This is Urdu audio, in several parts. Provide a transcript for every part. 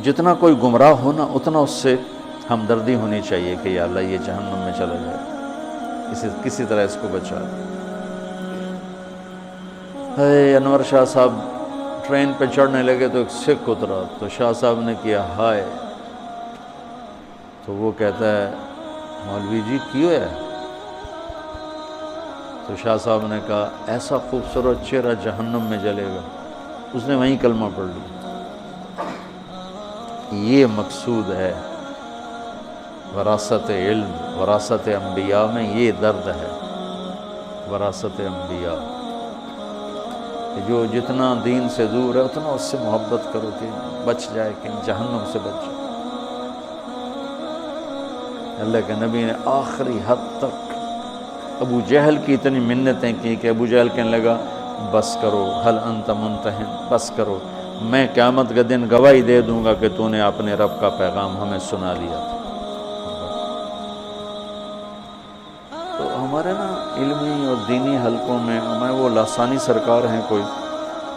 جتنا کوئی گمراہ ہو نا اتنا اس سے ہمدردی ہونی چاہیے کہ یا اللہ یہ جہنم میں چلا جائے، کسی طرح اس کو بچا۔ انور شاہ صاحب ٹرین پہ چڑھنے لگے تو ایک سکھ اترا، تو شاہ صاحب نے کیا ہائے، تو وہ کہتا ہے مولوی جی کیوں ہے؟ تو شاہ صاحب نے کہا ایسا خوبصورت چہرہ جہنم میں جلے گا۔ اس نے وہیں کلمہ پڑھ لیا۔ یہ مقصود ہے وراثت علم، وراثت انبیاء میں یہ درد ہے، وراثت انبیاء، کہ جو جتنا دین سے دور ہے اتنا اس سے محبت کرو کہ بچ جائے، کہ جہنم سے بچ جائے۔ اللہ کے نبی نے آخری حد تک ابو جہل کی اتنی منتیں کی کہ ابو جہل کہنے لگا بس کرو، حل انت منتہن، بس کرو، میں قیامت کے دن گواہی دے دوں گا کہ تو نے اپنے رب کا پیغام ہمیں سنا لیا تھا۔ تو ہمارے نا علمی اور دینی حلقوں میں وہ لاسانی سرکار ہیں، کوئی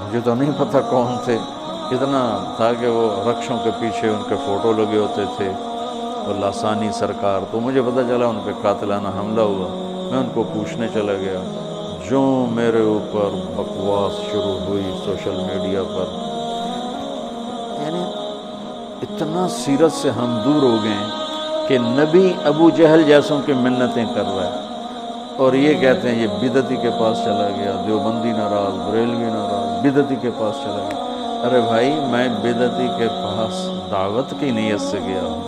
مجھے تو نہیں پتہ کون تھے، اتنا تھا کہ وہ رکشوں کے پیچھے ان کے فوٹو لگے ہوتے تھے، اور لاسانی سرکار، تو مجھے پتہ چلا ان پہ قاتلانہ حملہ ہوا۔ میں ان کو پوچھنے چلا گیا، جو میرے اوپر بکواس شروع ہوئی سوشل میڈیا پر، یعنی اتنا سیرت سے ہم دور ہو گئے کہ نبی ابو جہل جیسوں کی منتیں کر رہا ہے، اور یہ کہتے ہیں یہ بدعتی کے پاس چلا گیا، دیوبندی ناراض، بریلوی ناراض، بدعتی کے پاس چلا گیا۔ ارے بھائی میں بدعتی کے پاس دعوت کی نیت سے گیا ہوں۔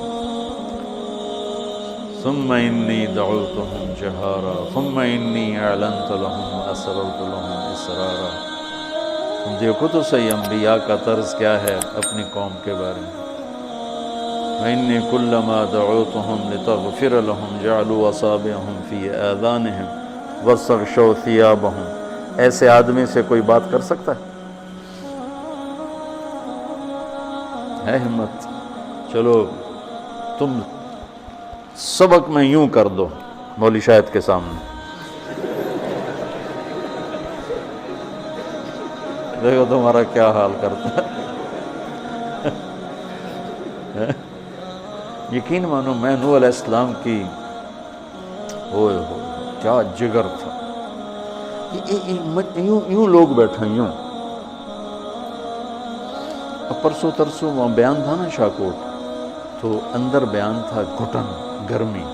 ثم انی دعوتهم جہارا ثم انی اعلنت لهم واسررت لهم اسرارا۔ تم دیکھو تو صحیح انبیاء کا طرز کیا ہے اپنی قوم کے بارے میں۔ وانی کلما دعوتهم لتغفر لهم جعلوا اصابعهم فی آذانهم واستغشوا ثیابهم۔ ایسے آدمی سے کوئی بات کر سکتا ہے ہمت؟ چلو تم سبق میں یوں کر دو مولوی شاہد کے سامنے، دیکھو تمہارا کیا حال کرتا ہے۔ یقین مانو میں نوح علیہ السلام کی ہوئے کیا جگر تھا، یوں لوگ بیٹھے یوں۔ اب پرسوں ترسوں وہاں بیان تھا نا شاہکوٹ، تو اندر بیان تھا گھٹن، گرمی،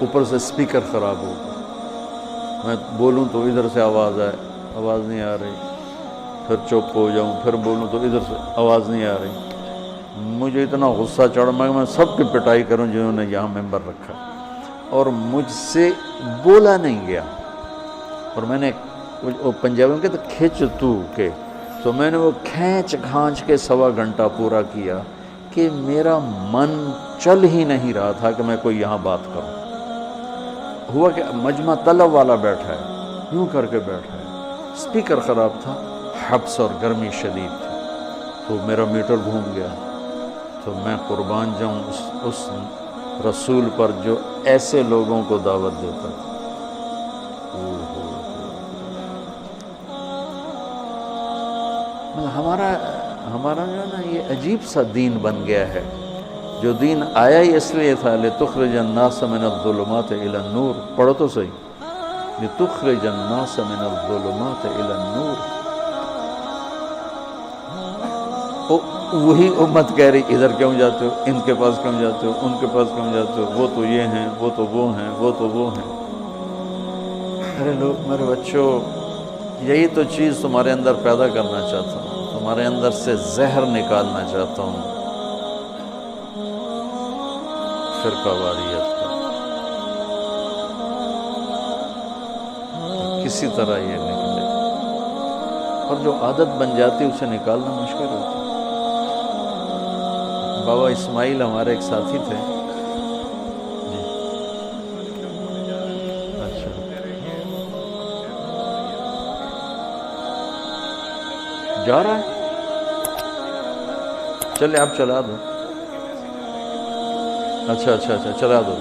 اوپر سے سپیکر خراب ہو گیا، میں بولوں تو ادھر سے آواز آئے، آواز نہیں آ رہی، پھر چپ ہو جاؤں، پھر بولوں تو ادھر سے آواز نہیں آ رہی۔ مجھے اتنا غصہ چڑھا میں سب کی پٹائی کروں جنہوں نے یہاں ممبر رکھا، اور مجھ سے بولا نہیں گیا۔ اور میں نے پنجابی میں کہتے کھچ تو کے، تو میں نے وہ کھینچ کھانچ کے 1.25 گھنٹہ پورا کیا کہ میرا من چل ہی نہیں رہا تھا کہ میں کوئی یہاں بات کروں۔ ہوا کہ مجمع طلب والا بیٹھا ہے، یوں کر کے بیٹھا ہے، سپیکر خراب تھا، حبس اور گرمی شدید تھی، تو میرا میٹر گھوم گیا۔ تو میں قربان جاؤں اس رسول پر جو ایسے لوگوں کو دعوت دیتا تھا۔ ہمارا جو ہے نا یہ عجیب سا دین بن گیا ہے، جو دین آیا ہی اس لیے تھا لِتُخْرِجَ النَّاسَ مِنَ الظُّلُمَاتِ إِلَى النُّورِ، پڑھو تو صحیح، لِتُخْرِجَ النَّاسَ مِنَ الظُّلُمَاتِ إِلَى النُّورِ۔ وہی امت کہہ رہی ادھر کیوں جاتے ہو، ان کے پاس کیوں جاتے ہو، ان کے پاس کیوں جاتے ہو، وہ تو یہ ہیں، وہ تو وہ ہیں، وہ تو وہ ہیں۔ ارے لوگ، میرے بچوں، یہی تو چیز تمہارے اندر پیدا کرنا چاہتا ہوں، تمہارے اندر سے زہر نکالنا چاہتا ہوں فرقہ واریت کا، کسی طرح یہ نکلے، اور جو عادت بن جاتی اسے نکالنا مشکل ہوتا ہے۔ بابا اسماعیل ہمارے ایک ساتھی تھے، جی اچھا، جا رہا ہے، چلے آپ چلا دو، اچھا چلا دو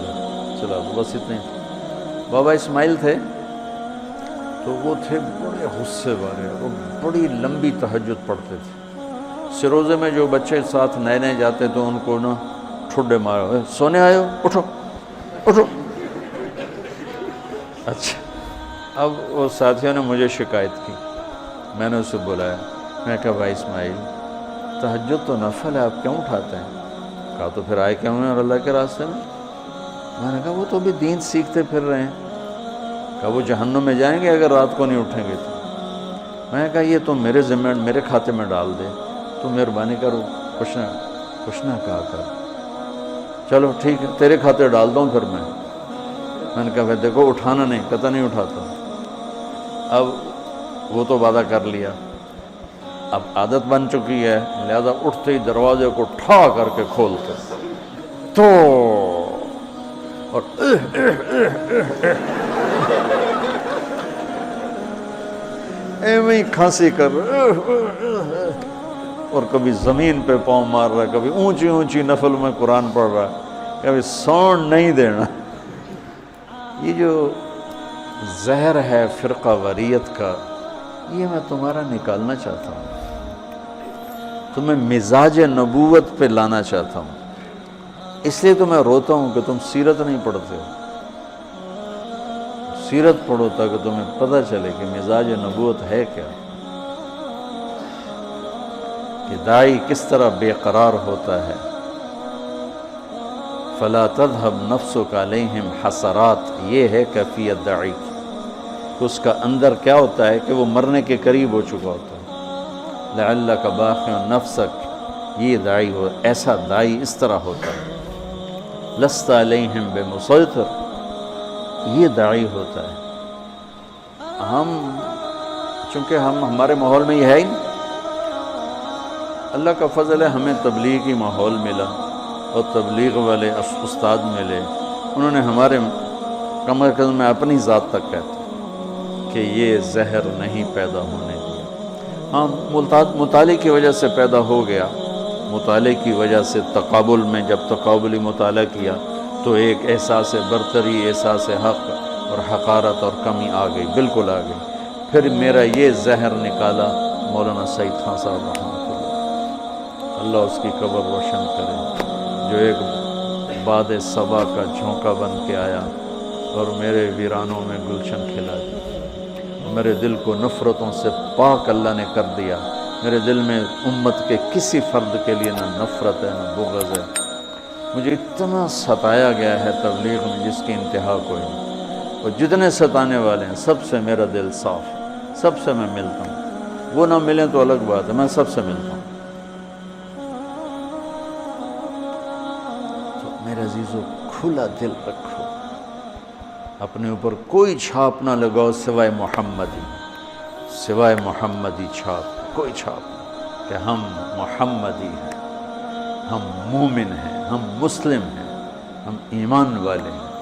بس اتنے۔ بابا اسماعیل تھے تو وہ تھے بڑے غصے والے، وہ بڑی لمبی تہجد پڑھتے تھے، سروزے میں جو بچے ساتھ نئے نئے جاتے تو ان کو نا ٹھڈے مارو، سونے آئے ہو، اٹھو اٹھو۔ اچھا، اب وہ ساتھیوں نے مجھے شکایت کی، میں نے اسے بلایا، میں کہا بھائی اسماعیل تہجد تو نفل ہے، آپ کیوں اٹھاتے ہیں؟ کہا تو پھر آئے کیوں ہیں اور اللہ کے راستے میں نے کہا وہ تو بھی دین سیکھتے پھر رہے ہیں۔ کہا وہ جہنم میں جائیں گے اگر رات کو نہیں اٹھیں گے تو۔ میں نے کہا یہ تو میرے ذمہ میرے کھاتے میں ڈال دے، تو مہربانی کرو کچھ نہ کہا کر، چلو ٹھیک ہے تیرے کھاتے ڈال دوں پھر میں نے کہا دیکھو اٹھانا نہیں، قطع نہیں اٹھاتا۔ اب وہ تو وعدہ کر لیا، اب عادت بن چکی ہے، لہذا اٹھتے ہی دروازے کو ٹھا کر کے کھولتے تو اور ایویں کھانسی کر اور کبھی زمین پہ پاؤں مار رہا ہے، کبھی اونچی اونچی نفل میں قرآن پڑھ رہا ہے، کبھی ساؤنڈ نہیں دینا۔ یہ جو زہر ہے فرقہ واریت کا، یہ میں تمہارا نکالنا چاہتا ہوں، تمہیں مزاج نبوت پہ لانا چاہتا ہوں۔ اس لیے تو میں روتا ہوں کہ تم سیرت نہیں پڑھتے ہو، سیرت پڑھو تاکہ تمہیں پتہ چلے کہ مزاج نبوت ہے کیا، کہ داعی کس طرح بے قرار ہوتا ہے۔ فلا تذهب نفسك علیہم حسرات، یہ ہے کیفیت داعی کی، کہ اس کا اندر کیا ہوتا ہے کہ وہ مرنے کے قریب ہو چکا ہوتا ہے۔ لعلک باخع نفسک، یہ داعی ہو، ایسا داعی اس طرح ہوتا ہے۔ لست علیہم بمسیطر، یہ داعی ہوتا ہے۔ چونکہ ہمارے ماحول میں یہ ہے ہی نہیں، اللہ کا فضل ہے ہمیں تبلیغی ماحول ملا اور تبلیغ والے استاد ملے، انہوں نے ہمارے کم از کم میں اپنی ذات تک کہتا کہ یہ زہر نہیں پیدا ہونے دیا۔ ہاں مطالعے کی وجہ سے پیدا ہو گیا، مطالعے کی وجہ سے تقابل میں جب تقابلی مطالعہ کیا تو ایک احساس برتری، احساس حق اور حقارت اور کمی آ گئی، بالکل آ گئی۔ پھر میرا یہ زہر نکالا مولانا سعید خان صاحب رحمۃ اللہ، اللہ اس کی قبر روشن کرے، جو ایک باد صبا کا جھونکا بن کے آیا اور میرے ویرانوں میں گلشن کھلا دیا، میرے دل کو نفرتوں سے پاک اللہ نے کر دیا۔ میرے دل میں امت کے کسی فرد کے لیے نہ نفرت ہے نہ بغض ہے۔ مجھے اتنا ستایا گیا ہے تبلیغ میں جس کی انتہا کوئی نہیں، اور جتنے ستانے والے ہیں سب سے میرا دل صاف ہے، سب سے میں ملتا ہوں، وہ نہ ملیں تو الگ بات ہے، میں سب سے ملتا ہوں۔ تو میرے عزیزو کھلا دل رکھو، اپنے اوپر کوئی چھاپ نہ لگاؤ سوائے محمدی، سوائے محمدی چھاپ، کوئی چھاپ نہیں، کہ ہم محمدی ہیں، ہم مومن ہیں، ہم مسلم ہیں، ہم ایمان والے ہیں،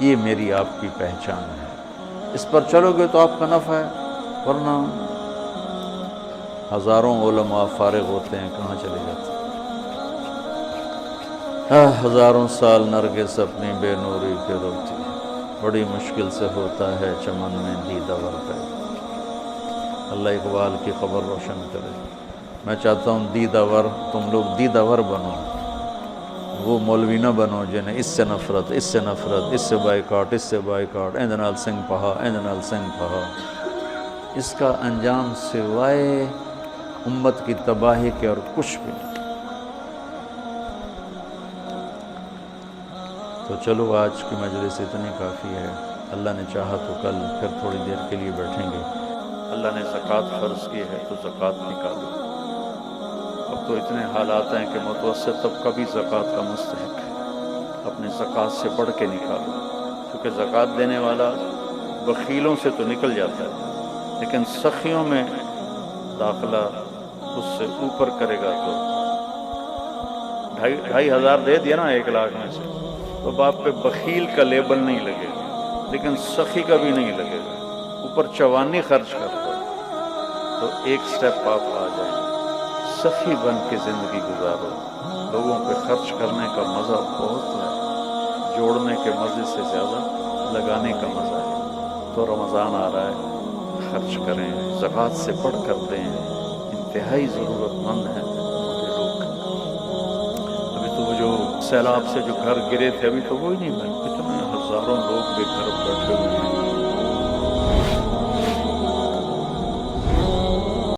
یہ میری آپ کی پہچان ہے۔ اس پر چلو گے تو آپ کا نفع ہے، ورنہ ہزاروں علماء فارغ ہوتے ہیں، کہاں چلے جاتے ہیں؟ ہزاروں سال نرگس اپنی بے نوری کے روتی ہے، بڑی مشکل سے ہوتا ہے چمن میں دیدہ ور پیدا۔ اللہ اقبال کی خبر روشن کرے۔ میں چاہتا ہوں دیدہ ور، تم لوگ دیدہ ور بنو، وہ مولوی نہ بنو جنہیں اس سے نفرت، اس سے نفرت، اس سے بائیکاٹ، اس سے بائیکاٹ، ایں نال سنگھ پہا، ایں نال سنگھ پہا۔ اس کا انجام سوائے امت کی تباہی کے اور کچھ بھی نہیں۔ تو چلو آج کی مجلس اتنی کافی ہے، اللہ نے چاہا تو کل پھر تھوڑی دیر کے لیے بیٹھیں گے۔ اللہ نے زکوٰۃ فرض کی ہے تو زکوٰۃ نکالو۔ اب تو اتنے حالات ہیں کہ متوسط طبقہ بھی زکوٰۃ کا مستحق ہے، اپنے زکوٰۃ سے بڑھ کے نکالو، کیونکہ زکوٰۃ دینے والا بخیلوں سے تو نکل جاتا ہے، لیکن سخیوں میں داخلہ اس سے اوپر کرے گا تو 2,500 دے دیا نا 1 لاکھ میں سے، تو باپ پہ بخیل کا لیبل نہیں لگے گا، لیکن سخی کا بھی نہیں لگے گا، اوپر چوانی خرچ کرتا تو ایک سٹیپ آپ آ جائیں گے۔ سخی بن کے زندگی گزارو، لوگوں پہ خرچ کرنے کا مزہ بہت ہے، جوڑنے کے مزے سے زیادہ لگانے کا مزہ ہے۔ تو رمضان آ رہا ہے، خرچ کریں، زکوٰۃ سے بڑھ کر دیں، انتہائی ضرورت مند ہیں ہمارے لوگ. ابھی تو وہ جو سیلاب سے جو گھر گرے تھے ابھی تو وہی نہیں بنے. کتنے ہزاروں لوگ بے گھر بیٹھے ہوئے ہیں.